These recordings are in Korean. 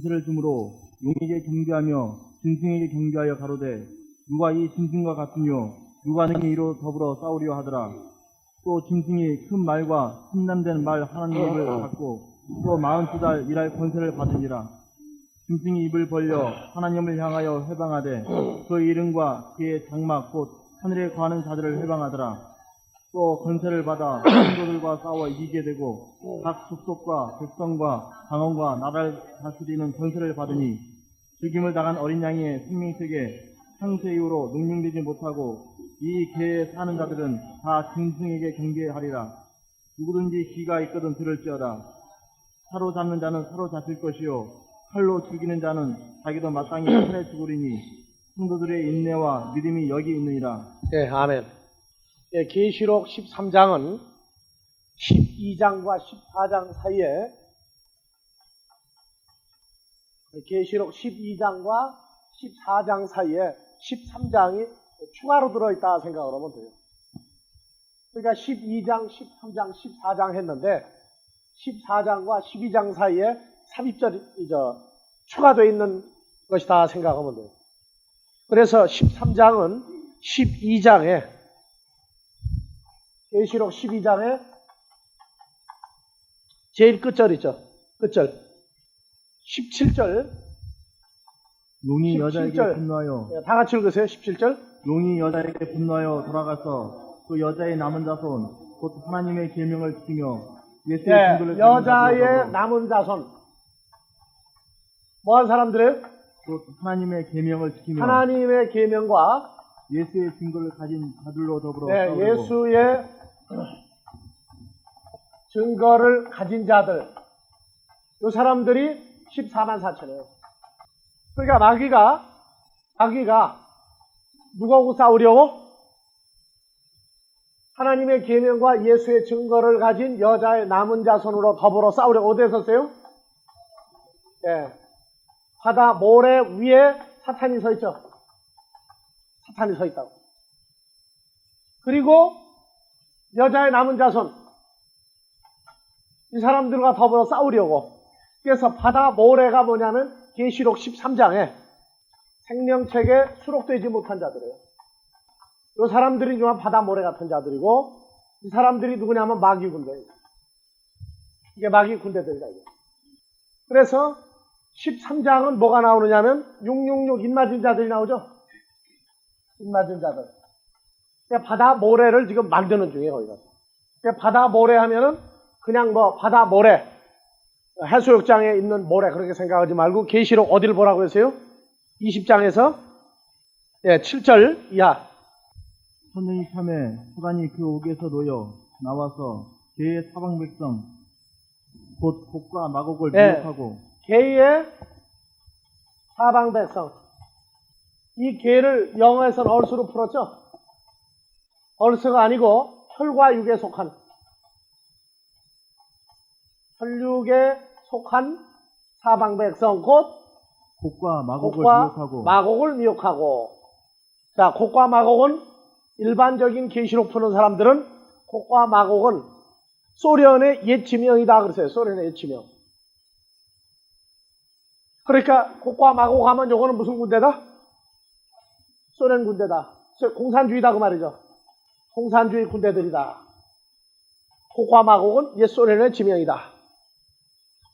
권세를 주므로 용에게 경계하며 짐승에게 경계하여 가로되 누가 이 짐승과 같으며 누가 능히 이로 더불어 싸우려 하더라. 또 짐승이 큰 말과 흠남된 말 하나님의 입을 닫고 또 42달 일할 권세를 받으니라. 짐승이 입을 벌려 하나님을 향하여 회방하되 그 이름과 그의 장막 곧 하늘에 거하는 자들을 회방하더라. 또 권세를 받아 성도들과 싸워 이기게 되고 각 족속과 백성과 방언과 나라를 다스리는 권세를 받으니 죽임을 당한 어린 양의 생명책에 상세 이후로 능력되지 못하고 이 계에 사는 자들은 다 짐승에게 경계하리라. 누구든지 귀가 있거든 들을지어다. 사로잡는 자는 사로잡힐 것이요 칼로 죽이는 자는 자기도 마땅히 칼에 죽으리니 성도들의 인내와 믿음이 여기 있느니라. 네, 아멘. 네, 계시록 13장은 12장과 14장 사이에 계시록 12장과 14장 사이에 13장이 추가로 들어있다 생각을 하면 돼요. 그러니까 12장, 13장, 14장 했는데 14장과 12장 사이에 삽입절이 추가되어 있는 것이다 생각하면 돼요. 그래서 13장은 12장에 계시록 12장에 제일 끝절이죠. 끝절 17절 용이 여자에게 분노하여 다 같이 읽으세요. 17절 용이 여자에게 분노하여 돌아가서 그 여자의 남은 자손 곧 하나님의 계명을 지키며 예수의 증거를 여자의 남은 자손 뭐한 사람들이에요? 곧 하나님의 계명을 지키며 하나님의 계명과 예수의 증거를 가진 자들로 더불어 예수의 증거를 가진 자들 이 사람들이 14만 4천이에요. 그러니까 마귀가 누구하고 싸우려고? 하나님의 계명과 예수의 증거를 가진 여자의 남은 자손으로 더불어 싸우려고. 어디에 섰어요? 바다 모래 위에 사탄이 서 있죠. 사탄이 서 있다고. 그리고 여자의 남은 자손 이 사람들과 더불어 싸우려고. 그래서 바다 모래가 뭐냐면 계시록 13장에 생명책에 수록되지 못한 자들이에요. 이 사람들이 정말 바다 모래 같은 자들이고 이 사람들이 누구냐면 마귀 군대예요. 이게 마귀 군대들이다. 이게. 그래서 13장은 뭐가 나오느냐면 666 입맞은 자들이 나오죠. 입맞은 자들. 바다 모래를 지금 만드는 중이에요. 거기가. 바다 모래 하면은 그냥 뭐 바다 모래 해수욕장에 있는 모래 그렇게 생각하지 말고 계시록 어디를 보라고 했어요? 20장에서 7절 이하. 천년이 참에 수간이 그 옥에서 놓여 나와서 개의 사방 백성 곧 곡과 마곡을 미혹하고 개의 사방 백성. 이 개를 영어에서는 얼스로 풀었죠. 얼스가 아니고 혈과 육에 속한 혈육에 속한 사방 백성 곧 곡과 마곡을 미혹하고. 자, 곡과 마곡은 일반적인 계시록 푸는 사람들은 곡과 마곡은 소련의 옛 지명이다 그러세요. 소련의 옛 지명. 그러니까 곡과 마곡 하면 요거는 무슨 군대다? 소련 군대다. 공산주의다 그 말이죠. 공산주의 군대들이다. 곡과 마곡은 옛 소련의 지명이다.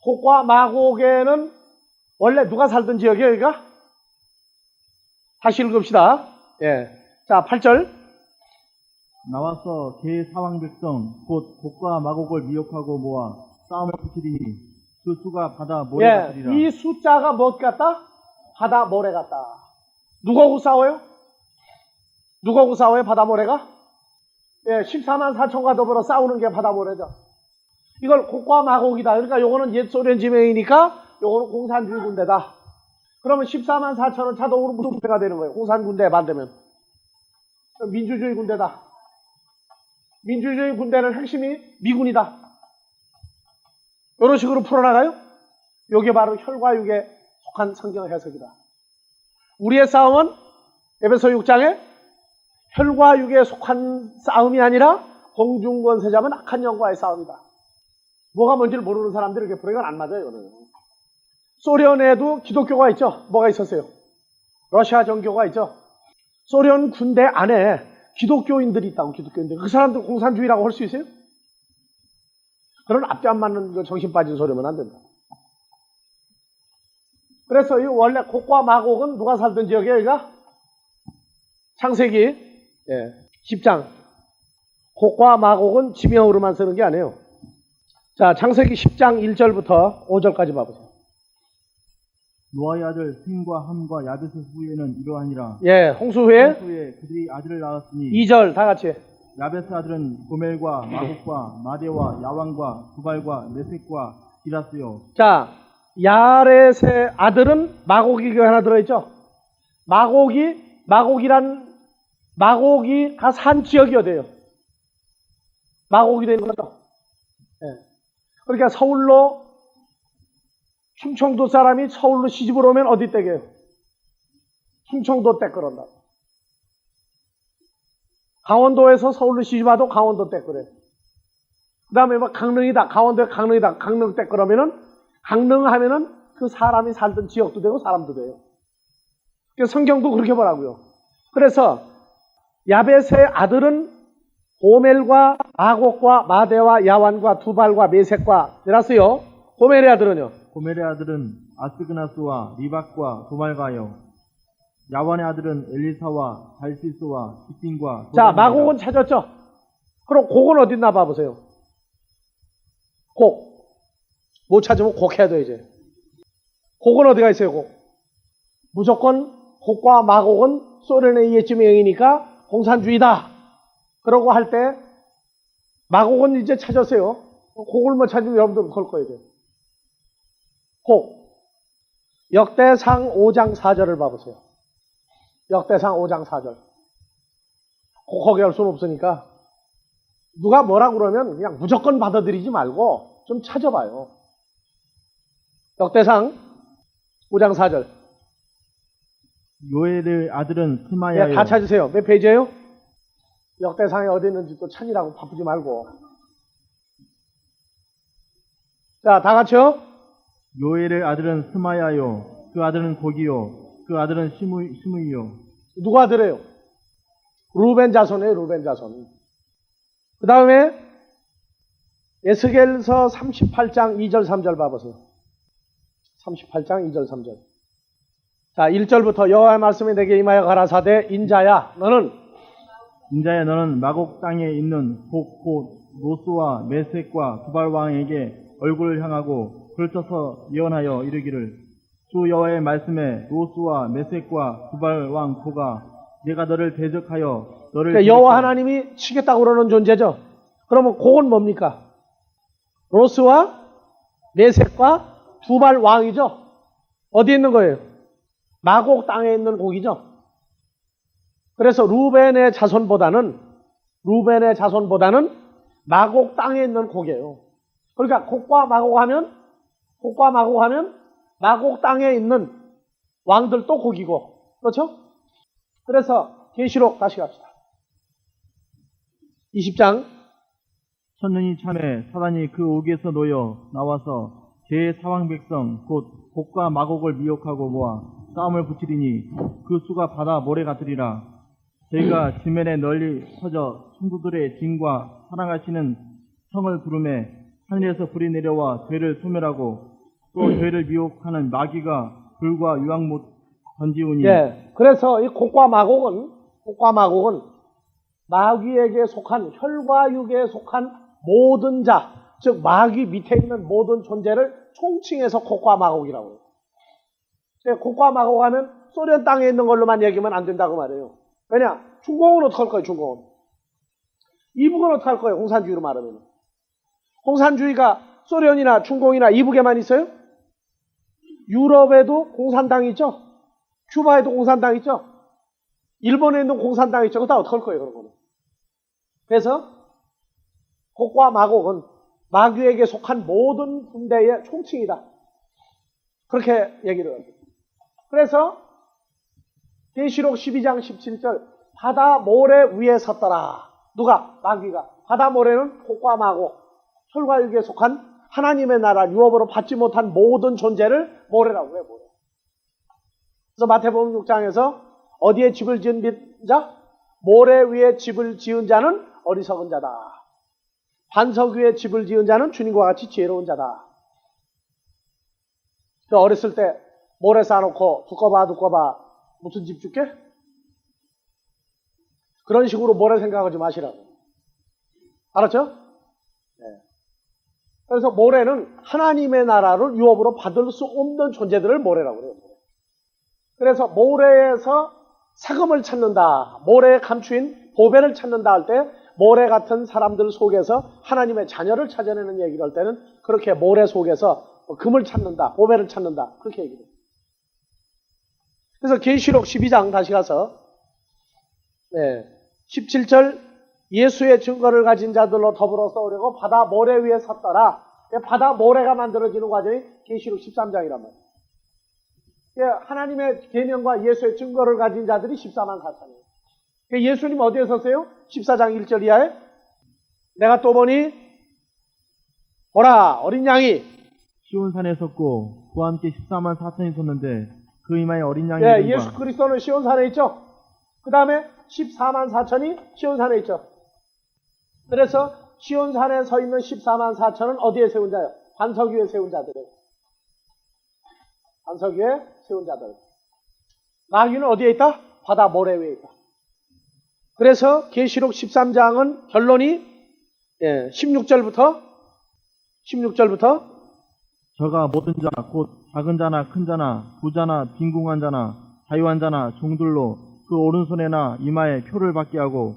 곡과 마곡에는 원래 누가 살던 지역이에요, 여기가? 다시 읽읍시다. 자, 8절. 나와서 개의 사방 백성 곧 곡과 마곡을 미혹하고 모아 싸움을 붙이리니 그 수가 바다 모래 같으리라. 이 숫자가 뭐 같다? 바다 모래 같다. 누구하고 싸워요? 누구하고 싸워요? 바다 모래가? 14만 4천과 더불어 싸우는 게 바다 모래죠. 이걸 곡과 마곡이다. 그러니까 요거는 옛 소련 지명이니까 요거는 공산주의 군대다. 그러면 14만 4천은 자동으로 무슨 군대가 되는 거예요? 공산 군대 만들면. 민주주의 군대다. 민주주의 군대는 핵심이 미군이다. 이런 식으로 풀어나가요? 요게 바로 혈과 육에 속한 성경 해석이다. 우리의 싸움은 에베소 6장에 혈과 육에 속한 싸움이 아니라 공중권세 잡은 악한 영과의 싸움이다. 뭐가 뭔지를 모르는 사람들이 이렇게 풀어. 이건 안 맞아요, 이거는. 소련에도 기독교가 있죠. 뭐가 있었어요? 러시아 정교가 있죠. 소련 군대 안에 기독교인들이 있다고, 기독교인들. 그 사람들 공산주의라고 할 수 있어요? 그런 앞뒤 안 맞는 거 정신 빠진 소리면 안 된다. 그래서 이 원래 곡과 마곡은 누가 살던 지역이에요, 여기가? 창세기 10장. 곡과 마곡은 지명으로만 쓰는 게 아니에요. 자, 창세기 10장 1절부터 5절까지 봐보세요. 노아의 아들 셈과 함과 야벳의 후예는 이러하니라. 예, 홍수 후에 후에 그들이 아들을 낳았으니 2절 다 같이. 야벳의 아들은 고멜과 마곡과 마대와 야왕과 두발과 메섹과 기라스요. 자, 야렛의 아들은 마곡이 하나 들어있죠? 마곡이가 산 지역이 어디예요? 마곡이 되는 거죠. 예. 그러니까 충청도 사람이 서울로 시집을 오면 어디 댁이에요? 충청도 댁 그런다. 강원도에서 서울로 시집와도 강원도 댁 그래. 그 다음에 막 강릉이다. 강원도에 강릉이다. 강릉 댁 그러면은 강릉 하면은 그 사람이 살던 지역도 되고 사람도 돼요. 그래서 성경도 그렇게 보라고요. 그래서 야벳의 아들은 고멜과 마곡과 마대와 야완과 두발과 메섹과 들었어요. 고멜의 아들은요. 고멜의 아들은 아스그나스와 리박과 도말가요. 야완의 아들은 엘리사와 달시스와 기팀과. 자, 마곡은 찾았죠? 그럼 곡은 어디 있나 봐보세요. 곡. 못 찾으면 곡 해야 돼, 이제. 곡은 어디가 있어요, 곡? 무조건 곡과 마곡은 소련에 의해 지명이니까 공산주의다. 그러고 할 때, 마곡은 이제 찾았어요. 곡을 못 찾으면 여러분들 걸 거예요, 이제. 곡. 역대상 5장 4절을 봐보세요. 역대상 5장 4절. 곡하게 할 수는 없으니까 누가 뭐라 그러면 그냥 무조건 받아들이지 말고 좀 찾아봐요. 역대상 5장 4절. 요엘의 아들은 스마야요. 다 찾으세요. 몇 페이지예요? 역대상에 어디 있는지 또 찾으라고 바쁘지 말고. 자, 다 같이요. 요엘의 아들은 스마야요. 그 아들은 고기요. 그 아들은 시므이요. 누가 아들이에요? 루벤 자손이에요. 루벤 자손. 그 다음에 에스겔서 38장 2절 3절 봐보세요. 38장 2절 3절. 자, 1절부터 여호와의 말씀이 내게 임하여 가라사대 인자야 너는 마곡 땅에 있는 곧 노스와 메섹과 두발 왕에게 얼굴을 향하고 걸쳐서 예언하여 이르기를 주 여호와의 말씀에 노스와 메섹과 두발 왕 고가 내가 너를 대적하여 너를 그러니까 여호와 하나님이 치겠다고 그러는 존재죠. 그러면 곡은 뭡니까? 로스와 메섹과 두발 왕이죠. 어디에 있는 거예요? 마곡 땅에 있는 곡이죠. 그래서 루벤의 자손보다는 마곡 땅에 있는 곡이에요. 그러니까 곡과 마곡 하면 마곡 땅에 있는 왕들도 곡이고, 그렇죠? 그래서 계시록 다시 갑시다. 20장. 천년이 참에 사단이 그 옥에서 놓여 나와서 제 사왕 백성 곧 곡과 마곡을 미혹하고 모아 싸움을 붙이리니 그 수가 바다 모래 같으리라. 저희가 지면에 널리 퍼져 천부들의 진과 사랑하시는 성을 부르매 하늘에서 불이 내려와 죄를 소멸하고 또 죄를 미혹하는 마귀가 불과 유황못 던지우니. 예. 그래서 이 곡과 마곡은 마귀에게 속한 혈과 육에 속한 모든 자, 즉 마귀 밑에 있는 모든 존재를 총칭해서 곡과 마곡이라고 해요. 곡과 마곡 하면 소련 땅에 있는 걸로만 얘기하면 안 된다고 말해요. 왜냐? 중공은 어떻게 할 거예요, 중공은? 이북은 어떻게 할 거예요, 공산주의로 말하면? 공산주의가 소련이나 중공이나 이북에만 있어요? 유럽에도 공산당이 있죠? 큐바에도 공산당이 있죠? 일본에 있는 공산당이 있죠? 그거 다 어떻게 할 거예요, 그런 거는? 그래서 곡과 마곡은 마귀에게 속한 모든 군대의 총칭이다. 그렇게 얘기를 합니다. 그래서 계시록 12장 17절 바다 모래 위에 섰더라. 누가? 마귀가. 바다 모래는 곡과 마곡, 혈과 육에 속한 하나님의 나라 유업으로 받지 못한 모든 존재를 모래라고 해요. 모래. 그래서 마태복음 6장에서 어디에 집을 지은 자? 모래 위에 집을 지은 자는 어리석은 자다. 반석 위에 집을 지은 자는 주님과 같이 지혜로운 자다. 그 어렸을 때 모래 쌓아놓고 두꺼봐 무슨 집 줄게? 그런 식으로 모래 생각하지 마시라고. 알았죠? 네. 그래서 모래는 하나님의 나라를 유업으로 받을 수 없는 존재들을 모래라고 그래요. 그래서 모래에서 사금을 찾는다, 모래에 감추인 보배를 찾는다 할 때 모래 같은 사람들 속에서 하나님의 자녀를 찾아내는 얘기를 할 때는 그렇게 모래 속에서 금을 찾는다, 보배를 찾는다 그렇게 얘기해요. 그래서 계시록 12장 다시 가서 17절 예수의 증거를 가진 자들로 더불어 싸우려고 바다 모래 위에 섰더라. 바다 모래가 만들어지는 과정이 계시록 13장이란 말이에요. 하나님의 계명과 예수의 증거를 가진 자들이 14만 4천이에요. 예수님 어디에 섰어요? 14장 1절 이하에 내가 또 보니 보라 어린 양이 시온산에 섰고 그와 함께 14만 4천이 섰는데 그 이마에 어린 양의 이름과 예수 그리스도는 시온산에 있죠. 그 다음에 14만 4천이 시온산에 있죠. 그래서 시온산에 서 있는 14만 4천은 어디에 세운 자예요? 반석 위에 세운 자들이에요. 반석 위에 세운 자들. 마귀는 어디에 있다? 바다 모래 위에 있다. 그래서 계시록 13장은 결론이 16절부터 저가 모든 자 곧 작은 자나 큰 자나 부자나 빈궁한 자나 자유한 자나 종들로 그 오른손에나 이마에 표를 받게 하고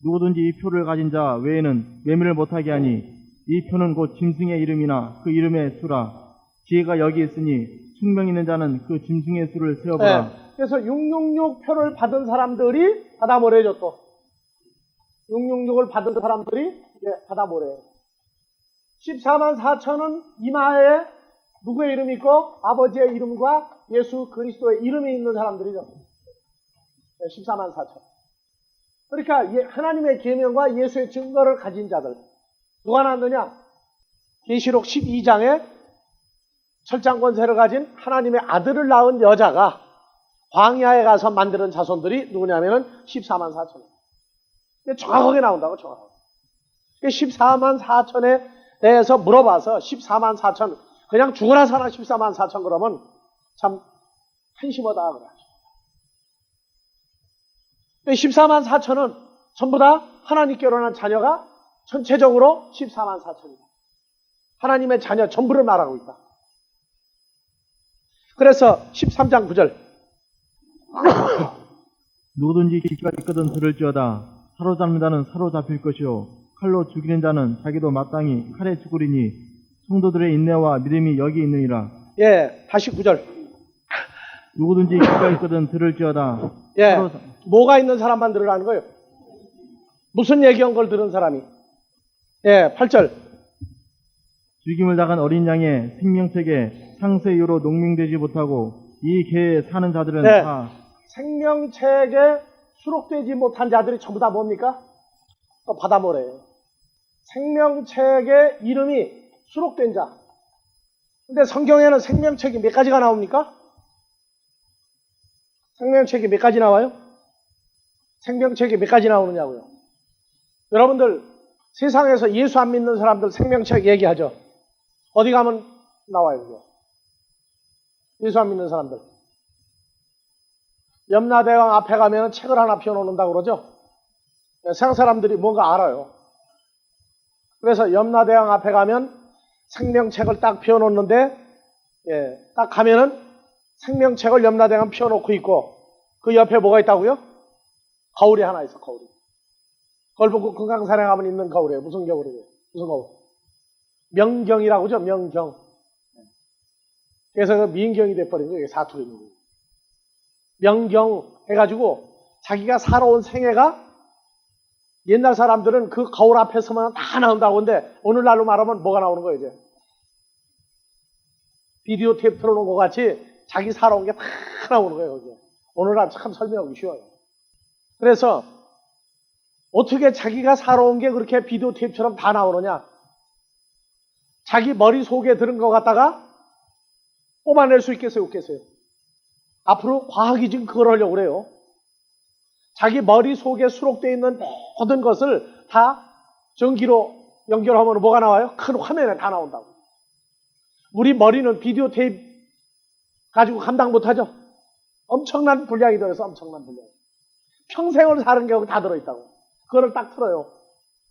누구든지 이 표를 가진 자 외에는 매매를 못하게 하니 이 표는 곧 짐승의 이름이나 그 이름의 수라. 지혜가 여기 있으니 숙명 있는 자는 그 짐승의 수를 세어보라. 그래서 666 표를 받은 사람들이 바다 모래에 줬고 666을 받은 사람들이 바다 모래에 14만 4천은 이마에 누구의 이름이 있고 아버지의 이름과 예수 그리스도의 이름이 있는 사람들이죠. 14만 4천. 그러니까 하나님의 계명과 예수의 증거를 가진 자들. 누가 나왔느냐? 계시록 12장에 철장 권세를 가진 하나님의 아들을 낳은 여자가 광야에 가서 만드는 자손들이 누구냐면은 14만 4천. 정확하게 나온다고, 정확하게. 14만 4천에 대해서 물어봐서 14만 4천, 그냥 죽어라 살아 14만 4천 그러면 참 한심하다 그래. 14만 4천은 전부 다 하나님께로 난 자녀가 전체적으로 14만 4천이다. 하나님의 자녀 전부를 말하고 있다. 그래서 13장 9절 누구든지 기가 있거든 들을지어다. 사로잡는 자는 사로잡힐 것이요 칼로 죽이는 자는 자기도 마땅히 칼에 죽으리니 성도들의 인내와 믿음이 여기 있느니라. 다시 9절 누구든지 기가 있거든 들을지어다. 뭐가 있는 사람만 들으라는 거예요. 무슨 얘기한 걸 들은 사람이. 8절 죽임을 당한 어린 양의 생명책에 상세 이후로 농명되지 못하고 이 계에 사는 자들은 다 생명책에 수록되지 못한 자들이 전부 다 뭡니까? 또 바다모래예요. 생명책에 이름이 수록된 자. 근데 성경에는 생명책이 몇 가지가 나옵니까? 생명책이 몇 가지 나와요? 생명책이 몇 가지 나오느냐고요? 여러분들 세상에서 예수 안 믿는 사람들 생명책 얘기하죠. 어디 가면 나와요, 그거. 예수 안 믿는 사람들. 염라대왕 앞에 가면 책을 하나 펴놓는다고 그러죠. 세상 사람들이 뭔가 알아요. 그래서 염라대왕 앞에 가면 생명책을 딱 펴놓는데, 딱 가면은 생명책을 염라대왕 펴놓고 있고, 그 옆에 뭐가 있다고요? 거울이 하나 있어, 거울이. 그걸 보고 금강산에 가면 있는 거울이에요. 무슨 거울이에요? 무슨 거울? 명경이라고 그러죠, 명경. 그래서 그 민경이 돼버린 거예요, 사투리 있는 거예요. 명경 해가지고 자기가 살아온 생애가 옛날 사람들은 그 거울 앞에 서면 다 나온다고 하는데 오늘날로 말하면 뭐가 나오는 거예요, 이제? 비디오 테이프 틀어놓은 것 같이 자기 살아온 게 다 나오는 거예요, 거기에. 오늘날 참 설명하기 쉬워요. 그래서 어떻게 자기가 살아온 게 그렇게 비디오 테이프처럼 다 나오느냐? 자기 머리 속에 들은 것 갖다가 뽑아낼 수 있겠어요, 없겠어요? 앞으로 과학이 지금 그걸 하려고 그래요. 자기 머리 속에 수록되어 있는 모든 것을 다 전기로 연결하면 뭐가 나와요? 큰 화면에 다 나온다고. 우리 머리는 비디오 테이프 가지고 감당 못하죠? 엄청난 분량이 들어서 엄청난 분량. 평생을 사는 게 다 들어있다고. 그거를 딱 틀어요.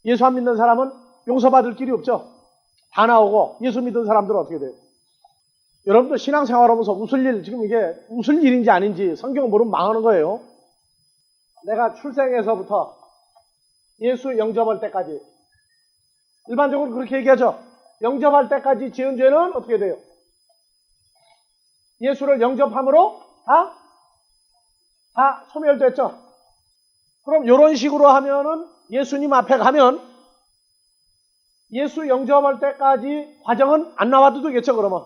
예수 안 믿는 사람은 용서받을 길이 없죠? 다 나오고 예수 믿는 사람들은 어떻게 돼요? 여러분들 신앙생활 하면서 웃을 일, 지금 이게 웃을 일인지 아닌지 성경 모르면 망하는 거예요. 내가 출생에서부터 예수 영접할 때까지, 일반적으로 그렇게 얘기하죠. 영접할 때까지 지은 죄는 어떻게 돼요? 예수를 영접함으로 다 소멸됐죠. 그럼 이런 식으로 하면은 예수님 앞에 가면 예수 영접할 때까지 과정은 안 나와도 되겠죠, 그러면.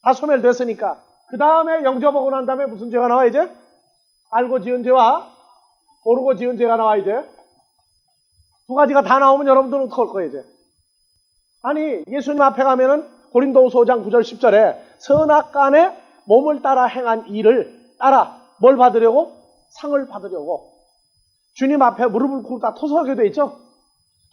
다 소멸됐으니까. 그 다음에 영접하고 난 다음에 무슨 죄가 나와, 이제? 알고 지은 죄와 모르고 지은 죄가 나와, 이제. 두 가지가 다 나오면 여러분들은 어떡할 거예요, 이제? 아니, 예수님 앞에 가면은 고린도후서 5장 9절 10절에 선악간에 몸을 따라 행한 일을 따라 뭘 받으려고? 상을 받으려고. 주님 앞에 무릎을 꿇고 다 토설하게 돼 있죠?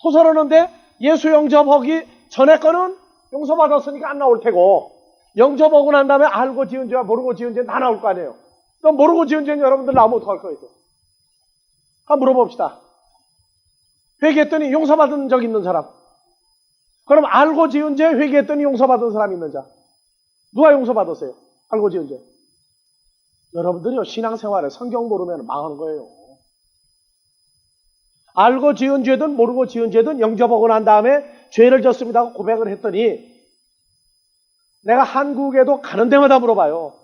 토설하는데 예수 영접하기 전에 거는 용서받았으니까 안 나올 테고, 영접하고 난 다음에 알고 지은 죄와 모르고 지은 죄는 다 나올 거 아니에요. 그럼 모르고 지은 죄는 여러분들 나오면 어떡할 거예요? 한번 물어봅시다. 회개했더니 용서받은 적 있는 사람. 그럼 알고 지은 죄 회개했더니 용서받은 사람 있는 자. 누가 용서받았어요? 알고 지은 죄. 여러분들이요, 신앙생활에 성경 모르면 망하는 거예요. 알고 지은 죄든 모르고 지은 죄든 영접하고 난 다음에 죄를 졌습니다 하고 고백을 했더니, 내가 한국에도 가는 데마다 물어봐요.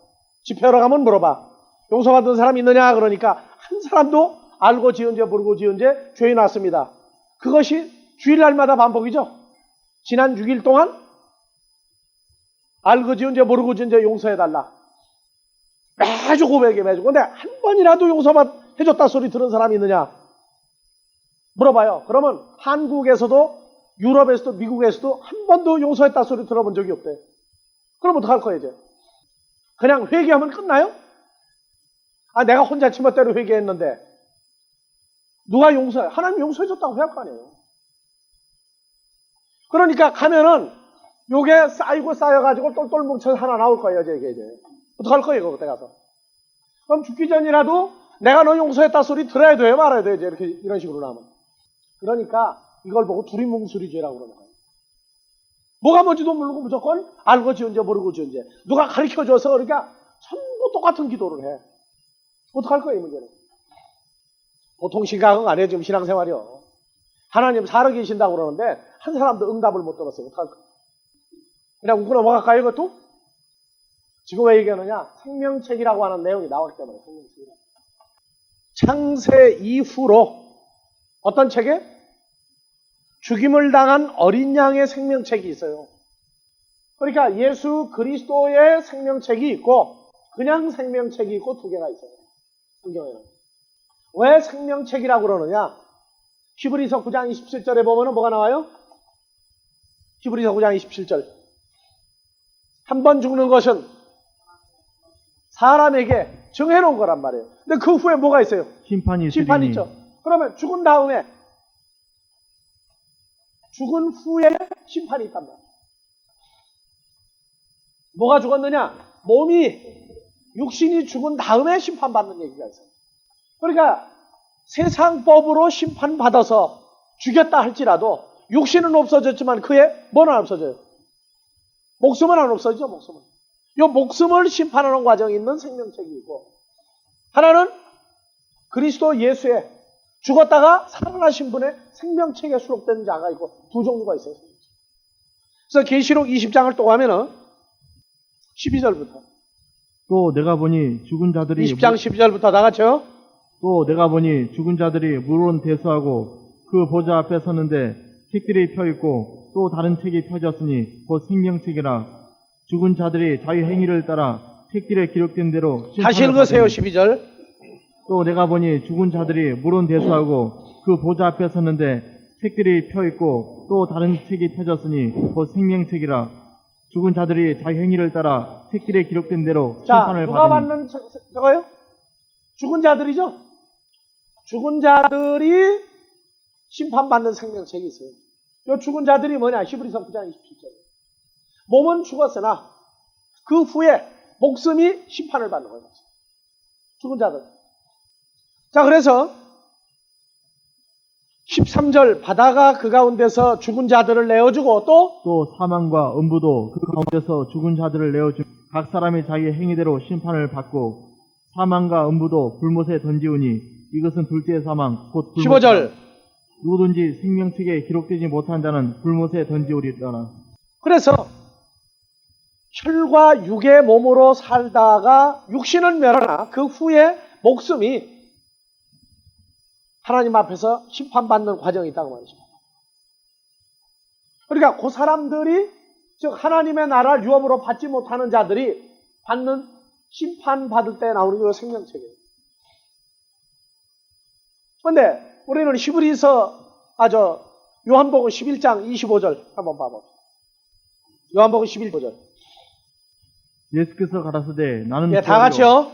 집회하러 가면 물어봐. 용서받은 사람 있느냐? 그러니까 한 사람도 알고 지은 죄 모르고 지은 죄 죄인 났습니다. 그것이 주일날마다 반복이죠. 지난 6일 동안 알고 지은 죄 모르고 지은 죄 용서해달라. 매주 고백해, 매주. 근데 한 번이라도 용서해줬다 소리 들은 사람이 있느냐? 물어봐요. 그러면 한국에서도 유럽에서도 미국에서도 한 번도 용서했다 소리 들어본 적이 없대. 그럼 어떡할 거예요, 이제? 그냥 회개하면 끝나요? 아, 내가 혼자 치멋대로 회개했는데 누가 용서해? 하나님 용서해줬다고 해야 할 거 아니에요. 그러니까 가면은 요게 쌓이고 쌓여가지고 똘똘 뭉쳐서 하나 나올 거예요, 이제. 어떡할 거예요, 그때 가서? 그럼 죽기 전이라도 내가 너 용서했다 소리 들어야 돼요, 말아야 돼요, 이제. 이런 식으로 나오면. 그러니까 이걸 보고 두리뭉술이죄라고 그러는 거예요. 뭐가 뭔지도 모르고 무조건 알고 지은 죄 모르고 지은 죄. 누가 가르쳐줘서 그러니까 전부 똑같은 기도를 해. 어떡할 거예요, 이 문제는? 보통 심각한 거 아니에요, 지금 신앙생활이요. 하나님 살아계신다고 그러는데 한 사람도 응답을 못 들었어요. 어떡할 거예요? 그냥 웃고 넘어갈까요, 이것도? 지금 왜 얘기하느냐? 생명책이라고 하는 내용이 나왔기 때문에. 생명책이라고. 창세 이후로 어떤 책에? 죽임을 당한 어린 양의 생명책이 있어요. 그러니까 예수 그리스도의 생명책이 있고 그냥 생명책이 있고 두 개가 있어요. 성경에는. 왜 생명책이라고 그러느냐? 히브리서 9장 27절에 보면은 뭐가 나와요? 히브리서 9장 27절. 한 번 죽는 것은 사람에게 정해놓은 거란 말이에요. 근데 그 후에 뭐가 있어요? 심판이 심판이 있죠. 그러면 죽은 다음에 죽은 후에 심판이 있단 말이에요. 뭐가 죽었느냐? 몸이, 육신이 죽은 다음에 심판받는 얘기가 있어요. 그러니까 세상법으로 심판받아서 죽였다 할지라도 육신은 없어졌지만 그의 뭐는 안 없어져요? 목숨은 안 없어지죠, 목숨은. 이 목숨을 심판하는 과정이 있는 생명책이 있고, 하나는 그리스도 예수의 죽었다가 살아나신 분의 생명책에 수록된 자가 있고 두 종류가 있어요. 그래서 계시록 20장을 또 가면은 12절부터 또 내가 보니 죽은 자들이 20장 12절부터 다 같이요. 또 내가 보니 죽은 자들이 물론 대수하고 그 보좌 앞에 섰는데 책들이 펴 있고 또 다른 책이 펴졌으니 곧 생명책이라. 죽은 자들이 자기 행위를 따라 책들에 기록된 대로 다시 읽으세요. 12절. 또 내가 보니 죽은 자들이 물은 대수하고 그 보좌 앞에 섰는데 책들이 펴 있고 또 다른 책이 펴졌으니 곧 생명책이라. 죽은 자들이 자기 행위를 따라 책들에 기록된 대로 자, 심판을 누가 받으니. 받는 저거요? 죽은 자들이죠? 죽은 자들이 심판받는 생명책이 있어요. 이 죽은 자들이 뭐냐? 히브리서 9장 27절. 몸은 죽었으나 그 후에 목숨이 심판을 받는 거예요. 죽은 자들. 자, 그래서 13절 바다가 그 가운데서 죽은 자들을 내어주고 또 사망과 음부도 그 가운데서 죽은 자들을 내어주 각 사람이 자기 행위대로 심판을 받고 사망과 음부도 불못에 던지우니 이것은 둘째의 사망 곧 불못. 15절. 누구든지 생명책에 기록되지 못한 자는 불못에 던지우리더라. 그래서 혈과 육의 몸으로 살다가 육신은 멸하나 그 후에 목숨이 하나님 앞에서 심판받는 과정이 있다고 말입니다. 그러니까 그 사람들이 즉 하나님의 나라를 유업으로 받지 못하는 자들이 받는 심판받을 때 나오는 게 생명책이에요. 그런데 우리는 요한복음 11장 25절 한번 봐봅시다. 요한복음 11절. 예수께서 가라사대 나는 다 같이요.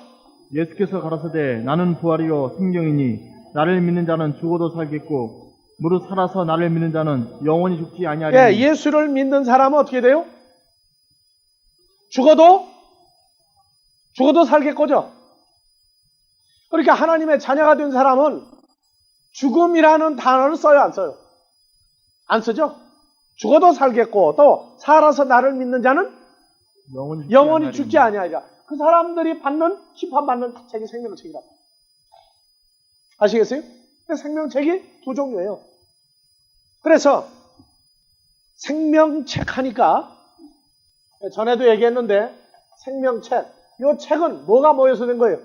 예수께서 가라사대 나는 부활이요 생명이니 나를 믿는 자는 죽어도 살겠고 무릇 살아서 나를 믿는 자는 영원히 죽지 아니하리니. 예수를 믿는 사람은 어떻게 돼요? 죽어도 살겠거죠. 그러니까 하나님의 자녀가 된 사람은 죽음이라는 단어를 써요, 안 써요? 안 쓰죠? 죽어도 살겠고 또 살아서 나를 믿는 자는 영원히 죽지 아니하리라. 그 사람들이 심판받는 책이 생명책이다. 아시겠어요? 생명책이 두 종류예요. 그래서 생명책 하니까 전에도 얘기했는데 생명책, 이 책은 뭐가 모여서 된 거예요?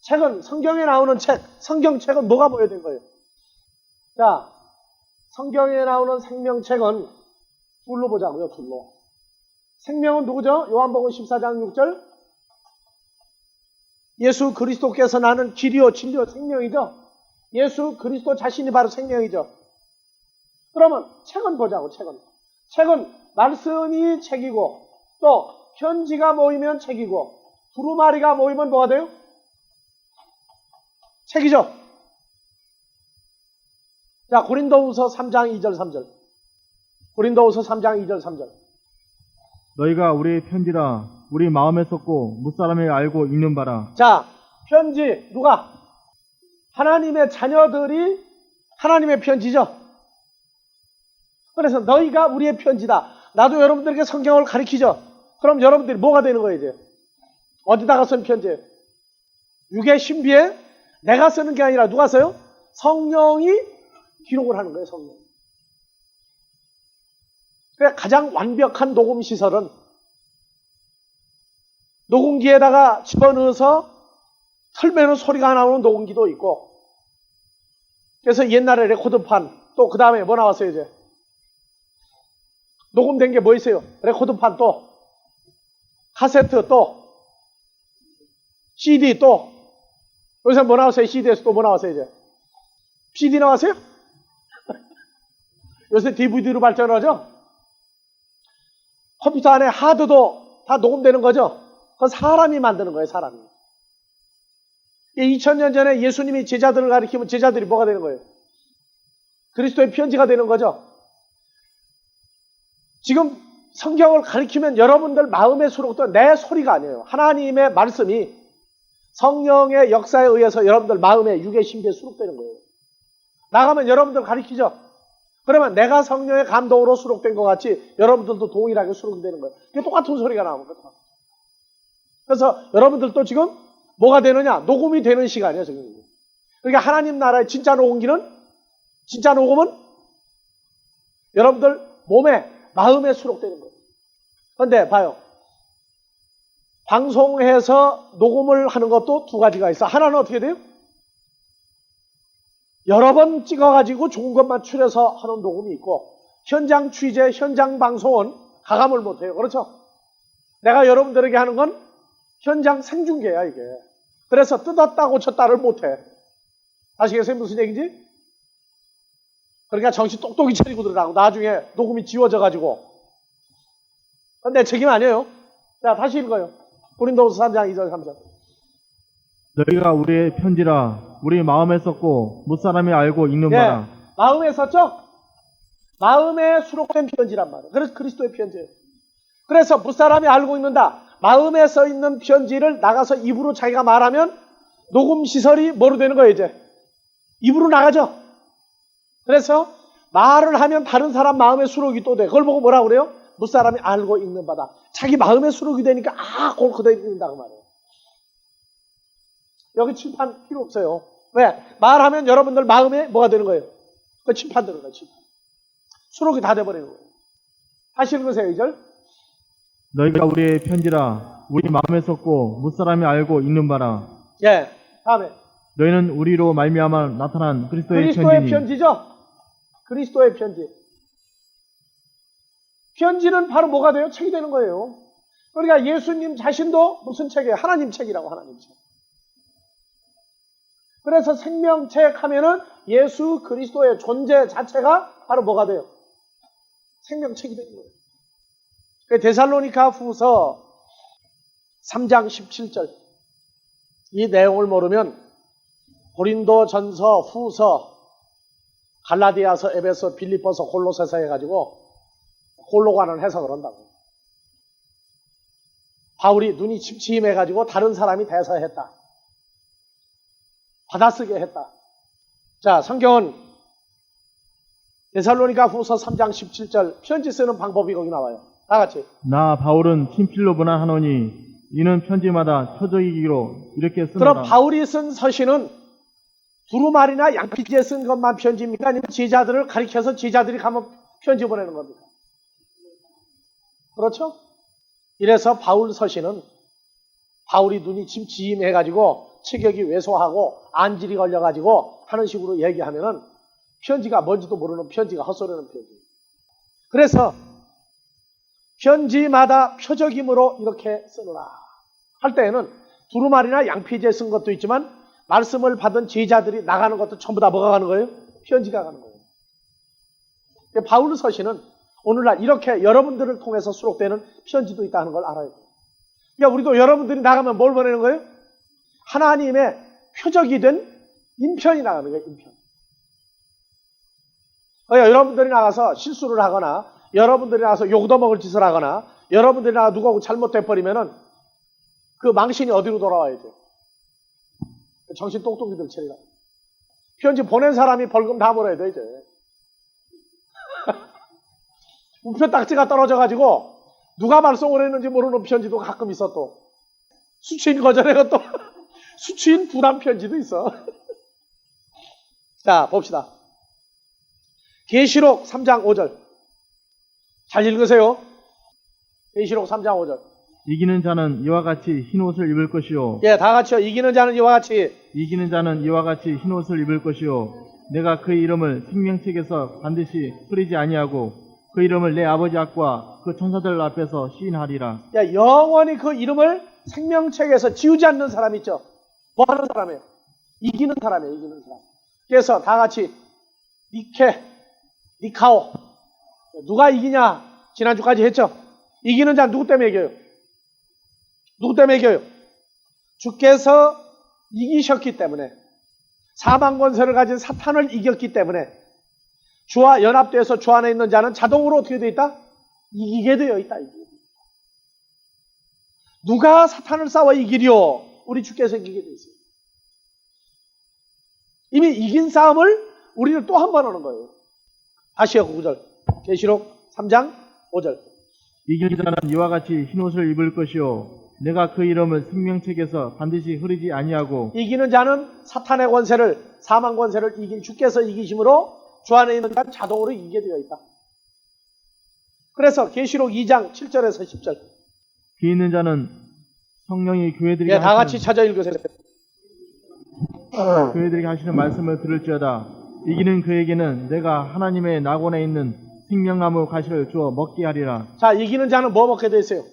책은 성경에 나오는 책, 성경책은 뭐가 모여 된 거예요? 자, 성경에 나오는 생명책은 둘로 보자고요, 둘로. 생명은 누구죠? 요한복음 14장 6절. 예수 그리스도께서 나는 길이요 진리요 생명이죠. 예수 그리스도 자신이 바로 생명이죠. 그러면 책은 보자고, 책은. 책은 말씀이 책이고 또 편지가 모이면 책이고 두루마리가 모이면 뭐가 돼요? 책이죠. 자, 고린도후서 3장 2절 3절. 고린도후서 3장 2절 3절. 너희가 우리의 편지라 우리 마음에 썼고 무사람이 알고 읽는 바라. 자, 편지 누가? 하나님의 자녀들이 하나님의 편지죠. 그래서 너희가 우리의 편지다. 나도 여러분들에게 성경을 가르치죠. 그럼 여러분들이 뭐가 되는 거예요, 이제? 어디다가 쓴 편지예요? 육의 신비에 내가 쓰는 게 아니라 누가 써요? 성령이 기록을 하는 거예요, 성령. 그래, 가장 완벽한 녹음 시설은 녹음기에다가 집어넣어서 털매는 소리가 나오는 녹음기도 있고, 그래서 옛날에 레코드판, 또 그 다음에 뭐 나왔어요, 이제? 녹음된 게 뭐 있어요? 레코드판 또, 카세트 또, CD 또, 요새 뭐 나왔어요? CD에서 또 뭐 나왔어요, 이제? CD 나왔어요? 요새 DVD로 발전을 하죠? 컴퓨터 안에 하드도 다 녹음되는 거죠? 그건 사람이 만드는 거예요, 사람이. 2000년 전에 예수님이 제자들을 가리키면 제자들이 뭐가 되는 거예요? 그리스도의 편지가 되는 거죠? 지금 성경을 가리키면 여러분들 마음에 수록된 내 소리가 아니에요. 하나님의 말씀이 성령의 역사에 의해서 여러분들 마음에 육의 신비에 수록되는 거예요. 나가면 여러분들 가리키죠? 그러면 내가 성령의 감동으로 수록된 것 같이 여러분들도 동일하게 수록되는 거예요. 이게 똑같은 소리가 나오는 거예요. 그래서 여러분들도 지금 뭐가 되느냐? 녹음이 되는 시간이에요, 지금. 그러니까 하나님 나라의 진짜 녹음은 여러분들 몸에, 마음에 수록되는 거예요. 그런데 봐요. 방송해서 녹음을 하는 것도 두 가지가 있어. 하나는 어떻게 돼요? 여러 번 찍어가지고 좋은 것만 추려서 하는 녹음이 있고, 현장 취재, 현장 방송은 가감을 못해요. 그렇죠? 내가 여러분들에게 하는 건 현장 생중계야, 이게. 그래서 뜯었다 고쳤다를 못해. 아시겠어요? 무슨 얘기인지? 그러니까 정신 똑똑히 차리고 들으라고. 나중에 녹음이 지워져가지고. 그건 내 책임 아니에요. 자, 다시 읽어요. 고린도후서 3장 2절 3절. 너희가 우리의 편지라 우리 마음에 썼고 무사람이 알고 읽는 예, 바라. 마음에 썼죠? 마음에 수록된 편지란 말이에요. 그래서 그리스도의 편지예요. 그래서 무사람이 알고 있는다. 마음에 써 있는 편지를 나가서 입으로 자기가 말하면 녹음 시설이 뭐로 되는 거예요, 이제? 입으로 나가죠? 그래서 말을 하면 다른 사람 마음의 수록이 또 돼. 그걸 보고 뭐라 그래요? 무사람이 알고 읽는 바다. 자기 마음의 수록이 되니까 그걸 그대로 읽는다고 말해요. 여기 칠판 필요 없어요. 왜? 말하면 여러분들 마음에 뭐가 되는 거예요? 그 칠판 들어가요, 칠판. 수록이 다 돼버리는 거예요. 다시 읽으세요, 2절. 너희가 우리의 편지라 우리 마음에 썼고 무사람이 알고 읽는 바라. 예, 다음에. 너희는 우리로 말미암아 나타난 그리스도의 그리스도의 편지니. 편지죠? 그리스도의 편지. 편지는 바로 뭐가 돼요? 책이 되는 거예요. 그러니까 예수님 자신도 무슨 책이에요? 하나님 책이라고, 하나님 책. 그래서 생명책 하면은 예수 그리스도의 존재 자체가 바로 뭐가 돼요? 생명책이 되는 거예요. 데살로니가 후서 3장 17절. 이 내용을 모르면 고린도 전서, 후서, 갈라디아서, 에베소, 빌립보서, 골로새서 해가지고 골로관을 해석을 한다고. 바울이 눈이 침침해가지고 다른 사람이 대서했다. 받아쓰게 했다. 자, 성경은 데살로니가 후서 3장 17절 편지 쓰는 방법이 거기 나와요. 다 같이. 나 바울은 친필로 보나하노니 이는 편지마다 표적이기로 이렇게 쓰노라. 그럼 바울이 쓴 서신은 두루마리나 양피지에 쓴 것만 편지입니까? 아니면 제자들을 가리켜서 제자들이 가면 편지 보내는 겁니까? 그렇죠? 이래서 바울 서신은 바울이 눈이 침침해가지고 체격이 왜소하고 안질이 걸려가지고 하는 식으로 얘기하면은 편지가 뭔지도 모르는 편지가 헛소리하는 편지. 그래서 편지마다 표적임으로 이렇게 쓰노라 할 때에는 두루마리나 양피지에 쓴 것도 있지만 말씀을 받은 제자들이 나가는 것도 전부 다 뭐가 가는 거예요? 편지가 가는 거예요. 바울 서신은 오늘날 이렇게 여러분들을 통해서 수록되는 편지도 있다는 걸 알아야 돼요. 그러니까 우리도 여러분들이 나가면 뭘 보내는 거예요? 하나님의 표적이 된 인편이 나가는 거예요, 인편. 그러니까 여러분들이 나가서 실수를 하거나 여러분들이 나가서 욕도 먹을 짓을 하거나 여러분들이 나가 누구하고 잘못돼버리면은 그 망신이 어디로 돌아와야 돼요? 정신 똑똑이들 처리가. 편지 보낸 사람이 벌금 다 물어야 돼, 이제. 우표 딱지가 떨어져가지고 누가 발송을 했는지 모르는 편지도 가끔 있어 또. 수취인 거절해가 또 수취인 부담 편지도 있어. 자, 봅시다. 계시록 3장 5절. 잘 읽으세요. 계시록 3장 5절. 이기는 자는 이와 같이 흰 옷을 입을 것이요. 예, 다 같이요. 이기는 자는 이와 같이. 이기는 자는 이와 같이 흰 옷을 입을 것이요. 내가 그 이름을 생명책에서 반드시 흐리지 아니하고 그 이름을 내 아버지 앞과 그 천사들 앞에서 시인하리라. 야, 영원히 그 이름을 생명책에서 지우지 않는 사람 있죠? 뭐 하는 사람이에요? 이기는 사람이에요, 이기는 사람. 그래서 다 같이 니카오. 누가 이기냐? 지난주까지 했죠? 이기는 자는 누구 때문에 이겨요? 누구 때문에 이겨요? 주께서 이기셨기 때문에, 사망 권세를 가진 사탄을 이겼기 때문에 주와 연합돼서 주 안에 있는 자는 자동으로 어떻게 되어 있다? 이기게 되어 있다. 누가 사탄을 싸워 이기려? 우리 주께서 이기게 되어 있어요. 이미 이긴 싸움을 우리는 또 한 번 하는 거예요. 다시요, 9절. 계시록 3장 5절. 이기는 자는 이와 같이 흰 옷을 입을 것이요. 내가 그 이름을 생명책에서 반드시 흐리지 아니하고. 이기는 자는 사탄의 권세를, 사망 권세를 이긴 주께서 이기심으로 주 안에 있는 자는 자동으로 이기게 되어 있다. 그래서 계시록 2장 7절에서 10절. 귀 있는 자는 성령이 교회들에게 예, 다 같이 찾아 읽으세요. 교회들에게 하시는 말씀을 들을지어다. 이기는 그에게는 내가 하나님의 낙원에 있는 생명나무 가시를 주어 먹게 하리라. 자, 이기는 자는 뭐 먹게 돼 있어요?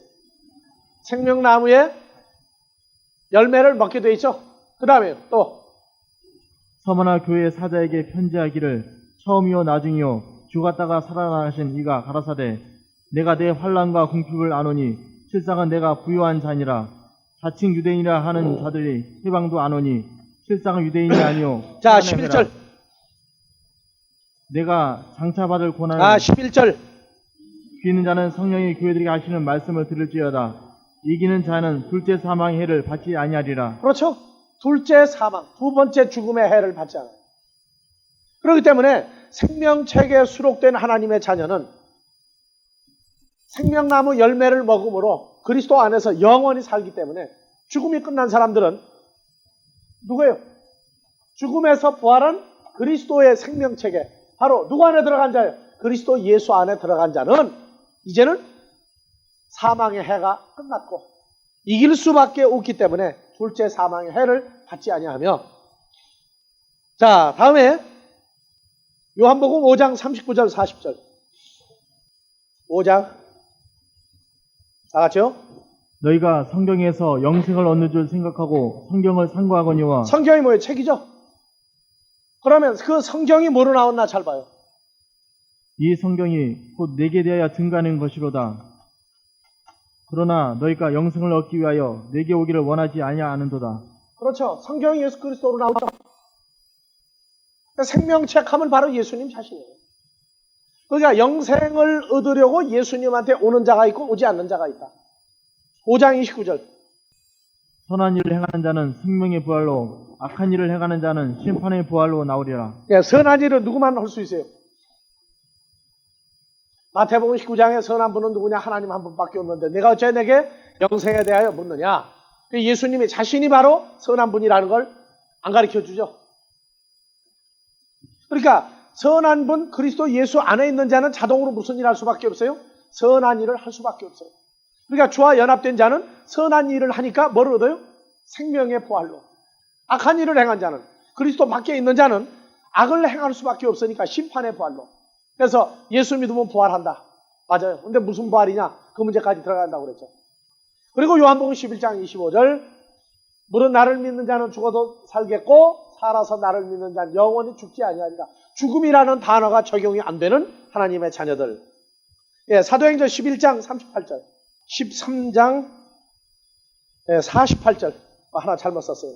생명나무의 열매를 먹게 돼 있죠. 그 다음에 또 서머나 교회 사자에게 편지하기를 처음이요 나중이요 죽었다가 살아나신 이가 가라사대 내가 내 환난과 궁핍을 아노니 실상은 내가 부유한 자니라. 자칭 유대인이라 하는 자들이 해방도 아노니 실상은 유대인이 아니요 자, 하나님의 11절. 내가 장차 받을 고난을 11절. 귀 있는 자는 성령이 교회들에게 하시는 말씀을 들을지어다. 이기는 자는 둘째 사망의 해를 받지 아니하리라. 그렇죠? 둘째 사망, 두 번째 죽음의 해를 받지 않아요. 그렇기 때문에 생명책에 수록된 하나님의 자녀는 생명나무 열매를 먹음으로 그리스도 안에서 영원히 살기 때문에 죽음이 끝난 사람들은 누구예요? 죽음에서 부활한 그리스도의 생명책에 바로 누구 안에 들어간 자예요? 그리스도 예수 안에 들어간 자는 이제는 사망의 해가 끝났고 이길 수밖에 없기 때문에 둘째 사망의 해를 받지 아니하며. 자, 다음에 요한복음 5장 39절 40절. 5장 다 같이요. 너희가 성경에서 영생을 얻는 줄 생각하고 성경을 상고하거니와 성경이 뭐예요? 책이죠. 그러면 그 성경이 뭐로 나왔나 잘 봐요. 이 성경이 곧 내게 대하여 증가하는 것이로다. 그러나 너희가 영생을 얻기 위하여 내게 오기를 원하지 아니하는도다. 그렇죠. 성경이 예수 그리스도로 나오죠. 그러니까 생명책 하면 바로 예수님 자신이에요. 그러니까 영생을 얻으려고 예수님한테 오는 자가 있고 오지 않는 자가 있다. 5장 29절. 선한 일을 행하는 자는 생명의 부활로 악한 일을 행하는 자는 심판의 부활로 나오리라. 예, 선한 일은 누구만 할 수 있어요? 마태복음 19장에 선한 분은 누구냐? 하나님 한 분밖에 없는데 내가 어째 내게 영생에 대하여 묻느냐? 예수님이 자신이 바로 선한 분이라는 걸 안 가르쳐 주죠. 그러니까 선한 분 그리스도 예수 안에 있는 자는 자동으로 무슨 일을 할 수밖에 없어요? 선한 일을 할 수밖에 없어요. 그러니까 주와 연합된 자는 선한 일을 하니까 뭘 얻어요? 생명의 부활로. 악한 일을 행한 자는 그리스도 밖에 있는 자는 악을 행할 수밖에 없으니까 심판의 부활로. 그래서 예수 믿으면 부활한다. 맞아요. 근데 무슨 부활이냐? 그 문제까지 들어간다고 그랬죠. 그리고 요한복음 11장 25절. 물은 나를 믿는 자는 죽어도 살겠고 살아서 나를 믿는 자는 영원히 죽지 아니하리라. 죽음이라는 단어가 적용이 안 되는 하나님의 자녀들. 예, 사도행전 11장 38절. 13장 48절. 하나 잘못 썼어요.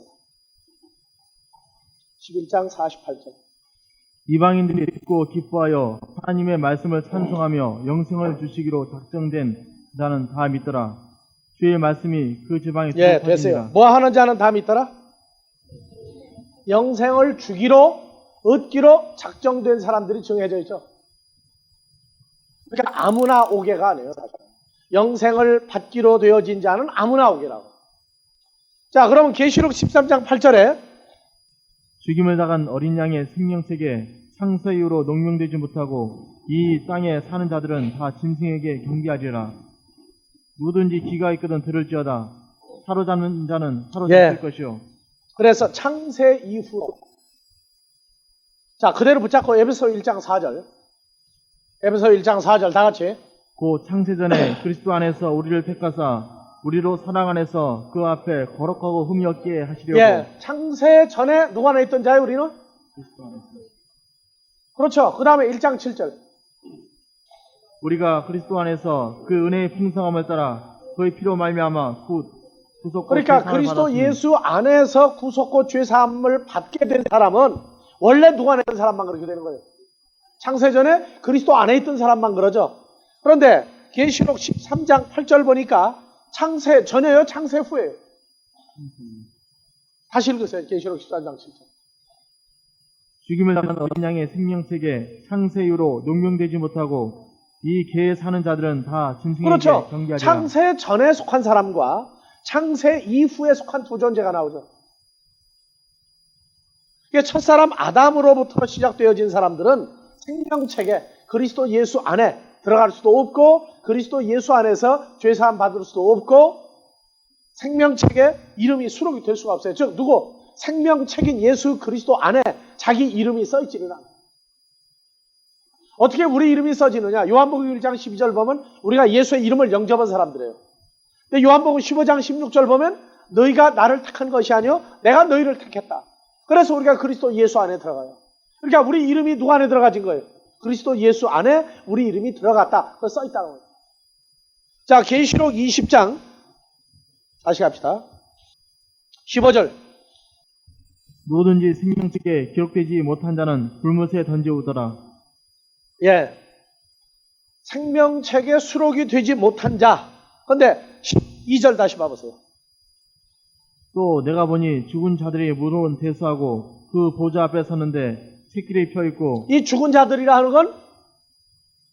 11장 48절. 이방인들이 듣고 기뻐하여 하나님의 말씀을 찬송하며 영생을 주시기로 작정된 자는 다 믿더라. 주의 말씀이 그 지방에 예, 됐어요. 뭐 하는 자는 다 믿더라? 영생을 주기로 얻기로 작정된 사람들이 정해져 있죠. 그러니까 아무나 오게가 아니에요. 사실. 영생을 받기로 되어진 자는 아무나 오게라고. 자, 그러면 계시록 13장 8절에 죽임을 당한 어린 양의 생명책에 창세 이후로 농명되지 못하고 이 땅에 사는 자들은 다 짐승에게 경배하리라. 누구든지 귀가 있거든 들을지어다. 사로잡는 자는 사로잡힐 것이요. 그래서 창세 이후로. 자, 그대로 붙잡고 에베소 1장 4절. 에베소 1장 4절 다 같이. 곧 창세전에 그리스도 안에서 우리를 택하사 우리로 사랑 안에서 그 앞에 거룩하고 흠이 없게 하시려고. 예, 창세 전에 누가 안에 있던 자예요, 우리는? 그리스도 안에서. 그렇죠. 그 다음에 1장 7절. 우리가 그리스도 안에서 그 은혜의 풍성함을 따라 그의 피로 말미암아 구속과 그러니까 죄사함을 그리스도 받았으니. 예수 안에서 구속과 죄사함을 받게 된 사람은 원래 누가 안에 있던 사람만 그렇게 되는 거예요. 창세 전에 그리스도 안에 있던 사람만 그러죠. 그런데 계시록 13장 8절 보니까 창세 전에요, 창세 후에요. 다시 읽으세요. 계시록 13장 7절. 죽임을 당한 어린 양의 생명책에 창세 이후로 농명되지 못하고 이 개에 사는 자들은 다 짐승에게 그렇죠. 경계하리라. 창세 전에 속한 사람과 창세 이후에 속한 두 존재가 나오죠. 첫사람 아담으로부터 시작되어진 사람들은 생명책에 그리스도 예수 안에 들어갈 수도 없고 그리스도 예수 안에서 죄사함 받을 수도 없고 생명책에 이름이 수록이 될 수가 없어요. 즉 누구? 생명책인 예수 그리스도 안에 자기 이름이 써있지는 않아요. 어떻게 우리 이름이 써지느냐? 요한복음 1장 12절 보면 우리가 예수의 이름을 영접한 사람들이에요. 근데 요한복음 15장 16절 보면 너희가 나를 택한 것이 아니요 내가 너희를 택했다. 그래서 우리가 그리스도 예수 안에 들어가요. 그러니까 우리 이름이 누구 안에 들어가진 거예요? 그리스도 예수 안에 우리 이름이 들어갔다. 그거 써 있다는 거예요. 자, 계시록 20장 다시 갑시다. 15절. 누구든지 생명책에 기록되지 못한 자는 불못에 던지우더라. 예. 생명책에 수록이 되지 못한 자. 근데 12절 다시 봐보세요. 또 내가 보니 죽은 자들이 무더운 대수하고 그 보좌 앞에 섰는데 새끼리 펴있고 이 죽은 자들이라 하는 건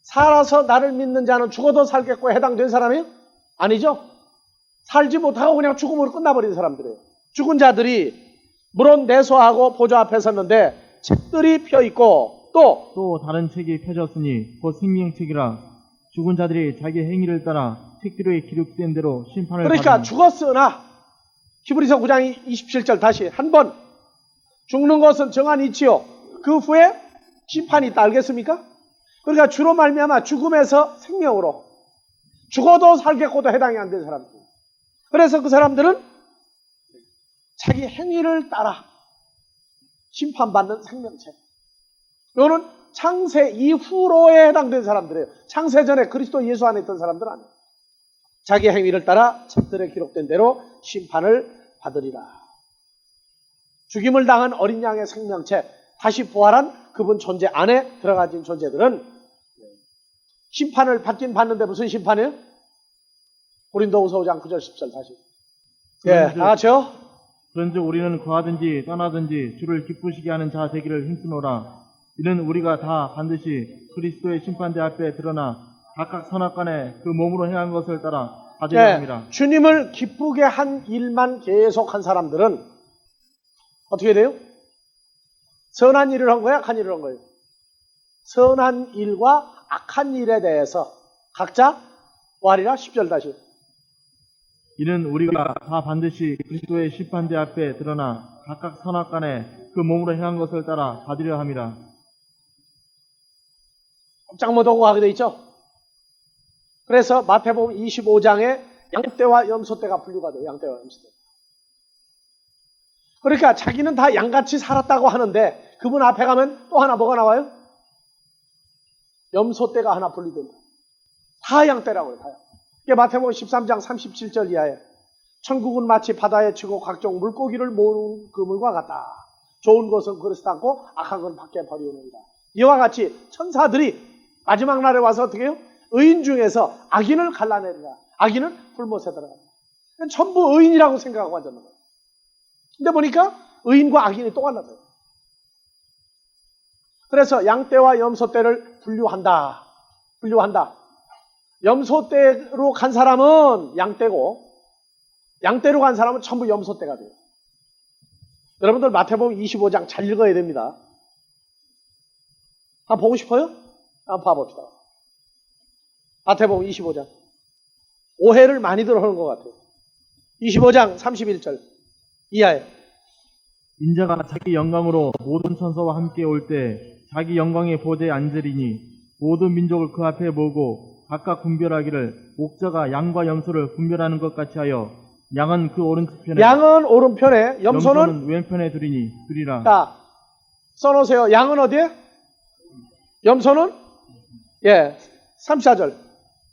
살아서 나를 믿는 자는 죽어도 살겠고 해당된 사람이에요? 아니죠. 살지 못하고 그냥 죽음으로 끝나버린 사람들이에요. 죽은 자들이 물론 내소하고 보좌 앞에 섰는데 책들이 펴있고 또 다른 책이 펴졌으니 곧 생명책이라 죽은 자들이 자기 행위를 따라 책기로에 기록된 대로 심판을 그러니까 받으니 죽었으나 히브리서 9장 27절 다시 한번 죽는 것은 정한 이치요 그 후에 심판이 있다. 알겠습니까? 그러니까 주로 말미암아 죽음에서 생명으로 죽어도 살겠고도 해당이 안 된 사람들. 그래서 그 사람들은 자기 행위를 따라 심판받는 생명책. 이거는 창세 이후로에 해당된 사람들이에요. 창세 전에 그리스도 예수 안에 있던 사람들은 아니에요. 자기 행위를 따라 책들에 기록된 대로 심판을 받으리라. 죽임을 당한 어린 양의 생명책, 다시 부활한 그분 존재 안에 들어가진 존재들은 심판을 받긴 받는데 무슨 심판이에요? 고린도후서 5장 9절 10절 다시. 예, 다 같이요. 그런즉 우리는 거하든지 떠나든지 주를 기쁘시게 하는 자 되기를 힘쓰노라. 이는 우리가 다 반드시 그리스도의 심판대 앞에 드러나 각각 선악간에 그 몸으로 행한 것을 따라 받으려 합니다. 주님을 기쁘게 한 일만 계속한 사람들은 어떻게 돼요? 선한 일을 한 거야? 악한 일을 한 거예요? 선한 일과 악한 일에 대해서 각자 뭐하리라? 10절 다시. 이는 우리가 다 반드시 그리스도의 심판대 앞에 드러나 각각 선악간에 그 몸으로 행한 것을 따라 받으려 함이라. 꼼짝 못하고 하게 돼 있죠? 그래서 마태복음 25장에 양떼와 염소떼가 분류가 돼요. 양떼와 염소떼. 그러니까 자기는 다 양같이 살았다고 하는데 그분 앞에 가면 또 하나 뭐가 나와요? 염소떼가 하나 분리된다. 다 양떼라고요. 다. 이게 마태복음 13장 37절 이하에 천국은 마치 바다에 치고 각종 물고기를 모으는 그물과 같다. 좋은 것은 그릇에 담고 악한 건 밖에 버리오느니라. 이와 같이 천사들이 마지막 날에 와서 어떻게 해요? 의인 중에서 악인을 갈라내리라. 악인은 불못에 들어간다. 전부 의인이라고 생각하고 앉았는 거예요. 근데 보니까 의인과 악인이 또 갈라져요. 그래서 양떼와 염소떼를 분류한다. 분류한다. 염소떼로 간 사람은 양떼고 양떼로 간 사람은 전부 염소떼가 돼요. 여러분들 마태복음 25장 잘 읽어야 됩니다. 한번 보고 싶어요? 한번 봐봅시다. 마태복음 25장. 오해를 많이들 하는 것 같아요. 25장 31절 이하에. 인자가 자기 영광으로 모든 천사와 함께 올 때 자기 영광의 보좌에 앉으리니 모든 민족을 그 앞에 모으고 각각 분별하기를 목자가 양과 염소를 분별하는 것 같이 하여 양은 그 오른편에 양은 오른편에 염소는 왼편에 두리라. 자, 써놓으세요. 양은 어디에? 염소는? 예, 34절.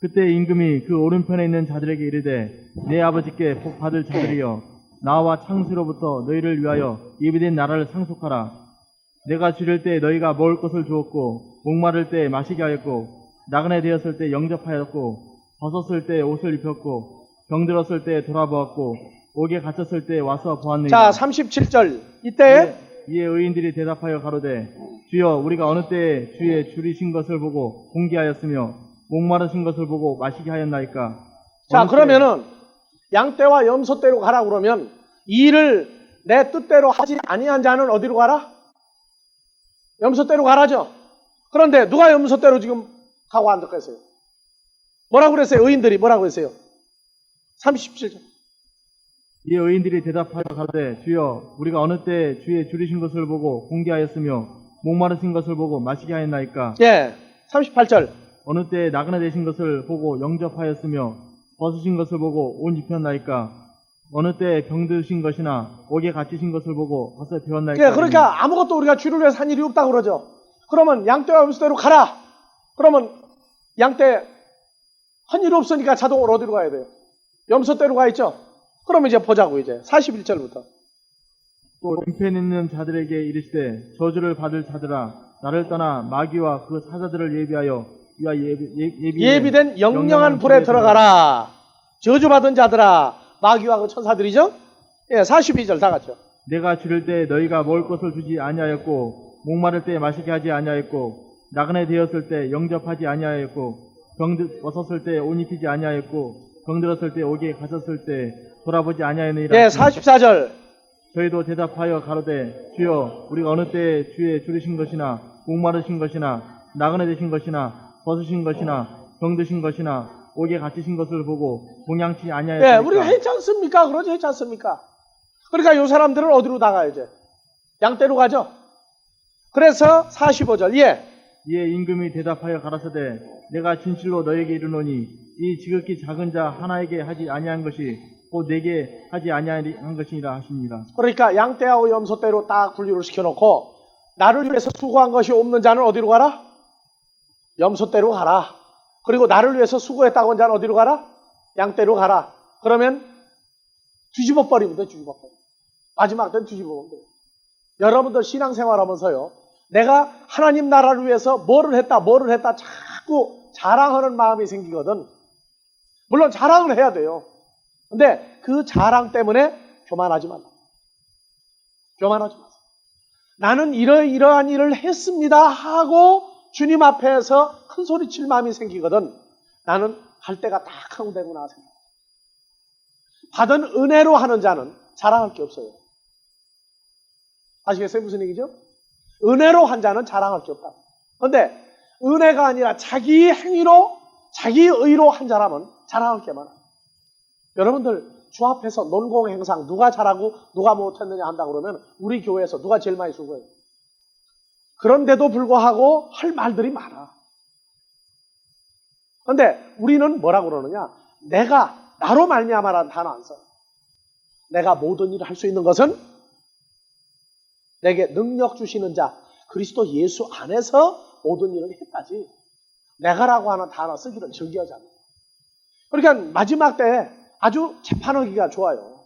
그때 임금이 그 오른편에 있는 자들에게 이르되 내 아버지께 복 받을 자들이여 나와 창세로부터 너희를 위하여 예비된 나라를 상속하라. 내가 주릴 때 너희가 먹을 것을 주었고 목마를 때 마시게 하였고 나그네 되었을 때 영접하였고 벗었을 때 옷을 입혔고 병들었을 때 돌아보았고 옥에 갇혔을 때 와서 보았느니라. 자, 37절. 이때 이에 의인들이 대답하여 가로되 주여 우리가 어느 때에 주의 줄이신 것을 보고 공개하였으며 목마르신 것을 보고 마시게 하였나이까. 자, 그러면은 양떼와 염소떼로 가라 그러면 이 일을 내 뜻대로 하지 아니한 자는 어디로 가라? 염소떼로 가라죠. 그런데 누가 염소떼로 지금 가고 앉았겠어요? 뭐라고 그랬어요? 의인들이 뭐라고 했어요? 37절. 이 의인들이 대답하여 가로되 주여 우리가 어느 때 주의 줄이신 것을 보고 공개하였으며 목마르신 것을 보고 마시게 하였나이까. 예, 38절. 어느 때 나그네 되신 것을 보고 영접하였으며 벗으신 것을 보고 옷 입혔나이까. 어느 때 병드신 것이나 옥에 갇히신 것을 보고 벌써 배웠나이까. 예, 그러니까 아무것도 우리가 주를 위해서 한 일이 없다고 그러죠. 그러면 양떼와 염소떼로 가라. 그러면 양떼 한 일 없으니까 자동으로 어디로 가야 돼요? 염소떼로 가 있죠. 그러면 이제 보자고 이제 41절부터. 또 림펜 있는 자들에게 이르시되 저주를 받을 자들아 나를 떠나 마귀와 그 사자들을 예비하여 이와 예비된 영영한 불에 들어가라. 저주받은 자들아 마귀와 그 천사들이죠. 예, 42절 다 같죠. 내가 줄일 때 너희가 먹을 것을 주지 아니하였고 목마를 때 마시게 하지 아니하였고 나그네 되었을 때 영접하지 아니하였고 벗었을 때 옷 입히지 아니하였고 병들었을 때 옥에 갇혔을 때 돌아보지 아니하였느니라. 예, 44절. 저희도 대답하여 가로되 주여 우리가 어느 때에 주의 줄이신 것이나 목마르신 것이나 나그네 되신 것이나 벗으신 것이나 병드신 것이나 옥에 갇히신 것을 보고 동양치 아니하였습니까? 예, 우리가 했지 않습니까? 그러지 했지 않습니까? 그러니까 이 사람들은 어디로 나가요 이제? 양떼로 가죠. 그래서 45절. 예. 이에 임금이 대답하여 가라사대 내가 진실로 너에게 이르노니 이 지극히 작은 자 하나에게 하지 아니한 것이 곧 내게 하지 아니한 것이니라 하십니다. 그러니까 양떼하고 염소떼로 딱 분류를 시켜놓고 나를 위해서 수고한 것이 없는 자는 어디로 가라? 염소떼로 가라. 그리고 나를 위해서 수고했다고 한 자는 어디로 가라? 양떼로 가라. 그러면 뒤집어 버리면 돼. 뒤집어 버려. 마지막 때는 뒤집어 버리면 돼. 여러분들 신앙생활하면서요. 내가 하나님 나라를 위해서 뭐를 했다 자꾸 자랑하는 마음이 생기거든. 물론 자랑을 해야 돼요. 근데 그 자랑 때문에 교만하지 말라. 교만하지 마세요. 나는 이러한 일을 했습니다 하고 주님 앞에서 큰 소리 칠 마음이 생기거든. 나는 할 때가 딱 하고 되구나 생각. 받은 은혜로 하는 자는 자랑할 게 없어요. 아시겠어요? 무슨 얘기죠? 은혜로 한 자는 자랑할 게 없다. 그런데 은혜가 아니라 자기 행위로 자기 의로 한 자라면 자랑할 게 많아. 여러분들 주 앞에서 논공 행상 누가 잘하고 누가 못했느냐 한다고 그러면 우리 교회에서 누가 제일 많이 수고해요. 그런데도 불구하고 할 말들이 많아. 그런데 우리는 뭐라고 그러느냐? 내가 나로 말미암아라는 단어 안 써. 내가 모든 일을 할 수 있는 것은 내게 능력 주시는 자 그리스도 예수 안에서 모든 일을 했다지 내가라고 하는 단어 쓰기를 즐겨하지 않는다. 그러니까 마지막 때 아주 재판하기가 좋아요.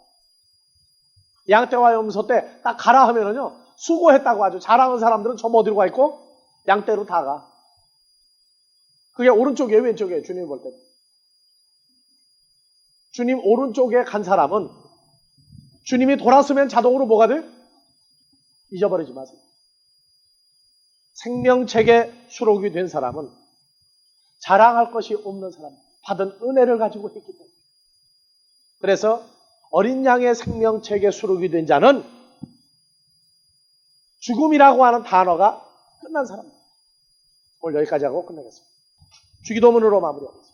양떼와 염소떼 딱 가라 하면은요 수고했다고 아주 자랑하는 사람들은 저 어디로 가 있고 양떼로 다 가. 그게 오른쪽이에요 왼쪽이에요 주님 볼 때. 주님 오른쪽에 간 사람은 주님이 돌았으면 자동으로 뭐가 돼? 잊어버리지 마세요. 생명책에 수록이 된 사람은 자랑할 것이 없는 사람, 받은 은혜를 가지고 했기 때문에. 그래서 어린 양의 생명책에 수록이 된 자는 죽음이라고 하는 단어가 끝난 사람입니다. 오늘 여기까지 하고 끝내겠습니다. 주기도문으로 마무리하겠습니다.